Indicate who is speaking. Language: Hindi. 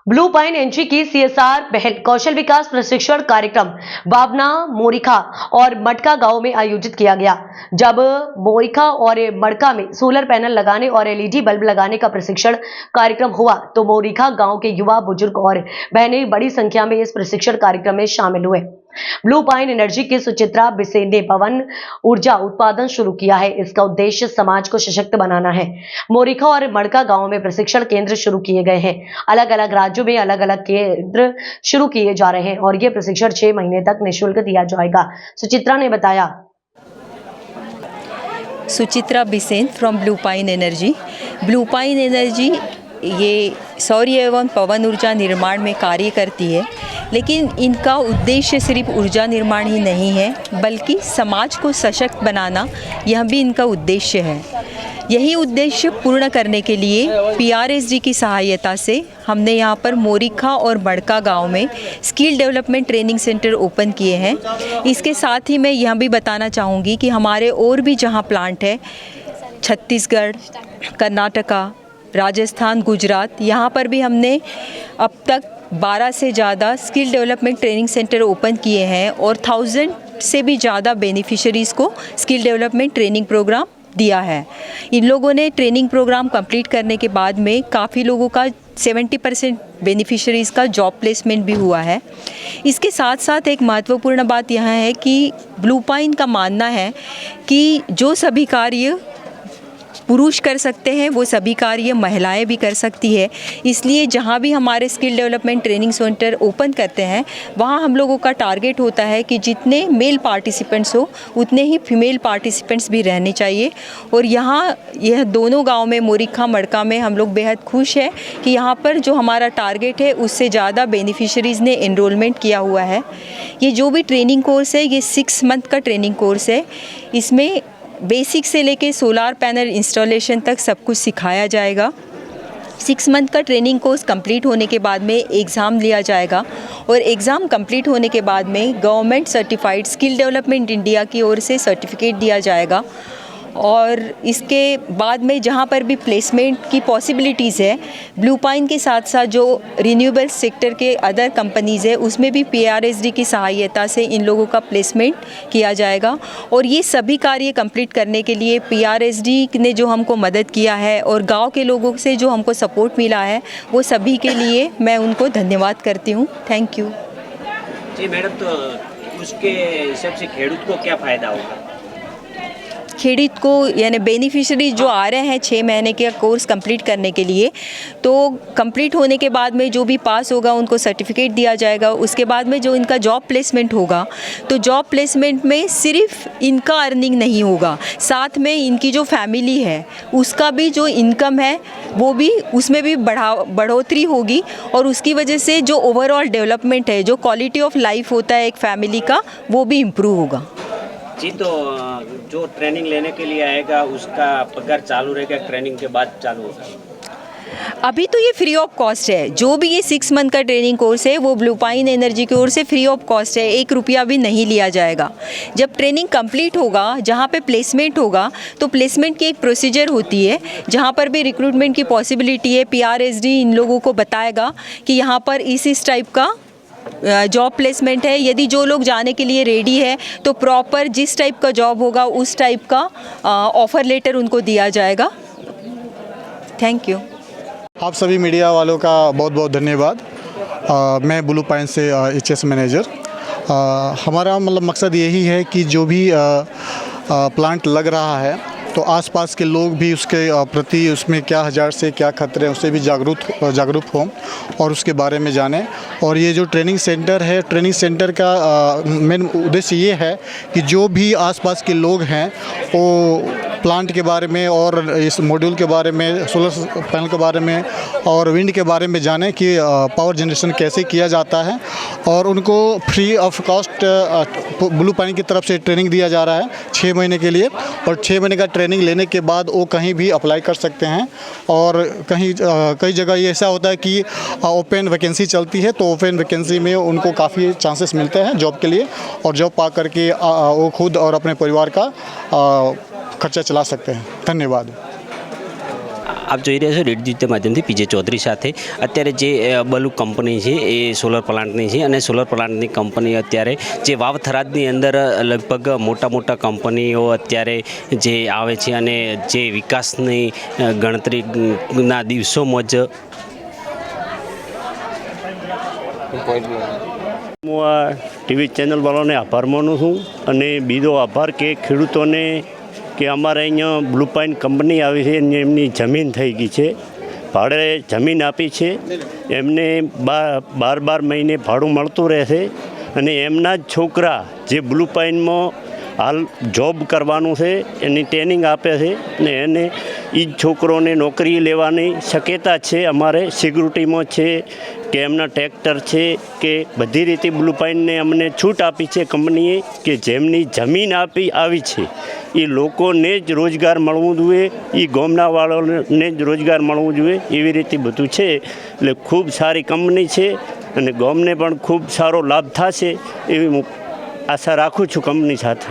Speaker 1: ब्लू पाइन एनजी की सीएसआर पहल कौशल विकास प्रशिक्षण कार्यक्रम बाबना, मोरिखा और मटका गांव में आयोजित किया गया। जब मोरिखा और मटका में सोलर पैनल लगाने और एलईडी बल्ब लगाने का प्रशिक्षण कार्यक्रम हुआ तो मोरिखा गांव के युवा, बुजुर्ग और बहनें बड़ी संख्या में इस प्रशिक्षण कार्यक्रम में शामिल हुए। ब्लू पाइन एनर्जी की सुचित्रा बिसेन ने पवन ऊर्जा उत्पादन शुरू किया है। इसका उद्देश्य समाज को सशक्त बनाना है। मोरिखा और मड़का गांव में प्रशिक्षण केंद्र शुरू किए गए हैं। अलग अलग राज्यों में अलग अलग केंद्र शुरू किए जा रहे हैं और ये प्रशिक्षण 6 महीने तक निःशुल्क दिया जाएगा। सुचित्रा ने बताया।
Speaker 2: Suchitra Bisen from blue pine energy. Blue pine energy ये सौर एवं पवन ऊर्जा निर्माण में कार्य करती है, लेकिन इनका उद्देश्य सिर्फ ऊर्जा निर्माण ही नहीं है बल्कि समाज को सशक्त बनाना, यह भी इनका उद्देश्य है। यही उद्देश्य पूर्ण करने के लिए PRSD की सहायता से हमने यहाँ पर मोरिखा और मड़का गांव में skill development training centre open किए हैं। इसके साथ ही मैं यह भी बताना चाहूँगी कि हमारे और भी जहाँ प्लांट है, छत्तीसगढ़, कर्नाटका, राजस्थान, गुजरात, यहाँ पर भी हमने अब तक 12 से ज़्यादा skill development training centre open किए हैं और 1000 से भी ज़्यादा बेनिफिशरीज़ को स्किल डेवलपमेंट ट्रेनिंग प्रोग्राम दिया है। इन लोगों ने ट्रेनिंग प्रोग्राम कंप्लीट करने के बाद में काफ़ी लोगों का 70% बेनिफिशरीज़ का जॉब प्लेसमेंट भी हुआ है। इसके साथ साथ एक महत्वपूर्ण बात यह है कि ब्लू पाइन का मानना है कि जो सभी कार्य पुरुष कर सकते हैं वो सभी कार्य महिलाएं भी कर सकती है। इसलिए जहाँ भी हमारे skill development training centre open करते हैं वहाँ हम लोगों का टारगेट होता है कि जितने मेल पार्टिसिपेंट्स हो उतने ही फीमेल पार्टिसिपेंट्स भी रहने चाहिए। और यहाँ यह दोनों गांव में मोरिखा, मड़का में हम लोग बेहद खुश हैं कि यहाँ पर जो हमारा टारगेट है उससे ज़्यादा बेनिफिशरीज़ ने एनरोलमेंट किया हुआ है। ये जो भी ट्रेनिंग कोर्स है ये 6 मंथ का ट्रेनिंग कोर्स है। इसमें बेसिक से लेके सोलार पैनल इंस्टॉलेशन तक सब कुछ सिखाया जाएगा। 6 मंथ का ट्रेनिंग कोर्स कंप्लीट होने के बाद में एग्ज़ाम लिया जाएगा और एग्ज़ाम कंप्लीट होने के बाद में government certified skill development India की ओर से सर्टिफिकेट दिया जाएगा। और इसके बाद में जहाँ पर भी प्लेसमेंट की पॉसिबिलिटीज़ है, ब्लू पाइन के साथ साथ जो रिन्यूएबल सेक्टर के अदर कंपनीज़ है उसमें भी PRSD की सहायता से इन लोगों का प्लेसमेंट किया जाएगा। और ये सभी कार्य कंप्लीट करने के लिए PRSD ने जो हमको मदद किया है और गांव के लोगों से जो हमको सपोर्ट मिला है वो सभी के लिए मैं उनको धन्यवाद करती हूँ। Thank you
Speaker 3: ji madam. तो उसके हिसाब से खेडूत को क्या फ़ायदा होगा?
Speaker 2: खेडूत को यानी बेनिफिशरी जो आ रहे हैं 6 महीने के कोर्स कंप्लीट करने के लिए, तो कंप्लीट होने के बाद में जो भी पास होगा उनको सर्टिफिकेट दिया जाएगा। उसके बाद में जो इनका जॉब प्लेसमेंट होगा तो जॉब प्लेसमेंट में सिर्फ इनका अर्निंग नहीं होगा, साथ में इनकी जो फैमिली है उसका भी जो इनकम है वो भी उसमें भी बढ़ोतरी होगी और उसकी वजह से जो ओवरऑल डेवलपमेंट है, जो क्वालिटी ऑफ लाइफ होता है एक फैमिली का, वो भी इम्प्रूव होगा।
Speaker 3: जी, तो जो ट्रेनिंग लेने के लिए आएगा उसका पगार चालू रहेगा, ट्रेनिंग के बाद चालू होगा?
Speaker 2: अभी तो ये फ्री ऑफ कॉस्ट है। जो भी ये 6 मंथ का ट्रेनिंग कोर्स है वो ब्लू पाइन एनर्जी की ओर से फ्री ऑफ कॉस्ट है, 1 रुपया भी नहीं लिया जाएगा। जब ट्रेनिंग कंप्लीट होगा, जहाँ पे प्लेसमेंट होगा, तो प्लेसमेंट की एक प्रोसीजर होती है जहाँ पर भी रिक्रूटमेंट की पॉसिबिलिटी है। PRSD इन लोगों को बताएगा कि यहाँ पर इस टाइप का जॉब प्लेसमेंट है। यदि जो लोग जाने के लिए रेडी है तो प्रॉपर जिस टाइप का जॉब होगा उस टाइप का ऑफ़र लेटर उनको दिया जाएगा। Thank you.
Speaker 4: आप सभी मीडिया वालों का बहुत बहुत धन्यवाद। मैं ब्लू पाइन से HS मैनेजर। हमारा मतलब मकसद यही है कि जो भी प्लांट लग रहा है तो आसपास के लोग भी उसके प्रति उसमें क्या हजार से क्या खतरे हैं उससे भी जागरूक हों और उसके बारे में जानें। और ये जो ट्रेनिंग सेंटर है, ट्रेनिंग सेंटर का मेन उद्देश्य ये है कि जो भी आसपास के लोग हैं वो प्लांट के बारे में और इस मॉड्यूल के बारे में, सोलर पैनल के बारे में और विंड के बारे में जानें कि पावर जनरेशन कैसे किया जाता है। और उनको free of cost blue pine की तरफ से ट्रेनिंग दिया जा रहा है 6 महीने के लिए। और 6 महीने का ट्रेनिंग लेने के बाद वो कहीं भी अप्लाई कर सकते हैं। और कई जगह ये ऐसा होता है कि ओपन वैकेंसी चलती है तो ओपन वैकेंसी में उनको काफ़ी चांसेस मिलते हैं जॉब के लिए और जॉब पा करके वो खुद और अपने परिवार का खर्चा चला सकते हैं। धन्यवाद।
Speaker 3: આપ જોઈ રહ્યા છો રેડિયો દ્વિતીય માધ્યમથી પીજે ચૌધરી સાથે અત્યારે જે બલુ કંપની છે એ સોલર પ્લાન્ટની છે અને સોલર પ્લાન્ટની કંપની અત્યારે જે વાવ થરાદની અંદર લગભગ મોટા મોટા કંપનીઓ અત્યારે જે આવે છે અને જે વિકાસની ગણતરીના દિવસોમાં જ
Speaker 5: હું આ ટીવી ચેનલ વાળાને આભાર માનું છું અને બીજો આભાર કે ખેડૂતોને કે અમારે અહીંયા બ્લુ પાઇન કંપની આવી છે અને એમની જમીન થઈ ગઈ છે, ભાડે જમીન આપી છે, એમને 12 મહિને ભાડું મળતું રહેશે અને એમના જ છોકરા જે બ્લુ પાઇનમાં હાલ જોબ કરવાનું છે એની ટ્રેનિંગ આપે છે ને એને એ જ છોકરોને નોકરી લેવાની શક્યતા છે. અમારે સિક્યુરિટીમાં છે કે એમના ટ્રેક્ટર છે કે બધી રીતે બ્લુ પાઇનને અમને છૂટ આપી છે કંપનીએ કે જેમની જમીન આવી છે એ લોકોને જ રોજગાર મળવું જોઈએ, એ ગામના વાળાને જ રોજગાર મળવું જોઈએ, એવી રીતે બધું છે. એટલે ખૂબ સારી કંપની છે અને ગામને પણ ખૂબ સારો લાભ થશે એવી હું આશા રાખું છું કંપની સાથે.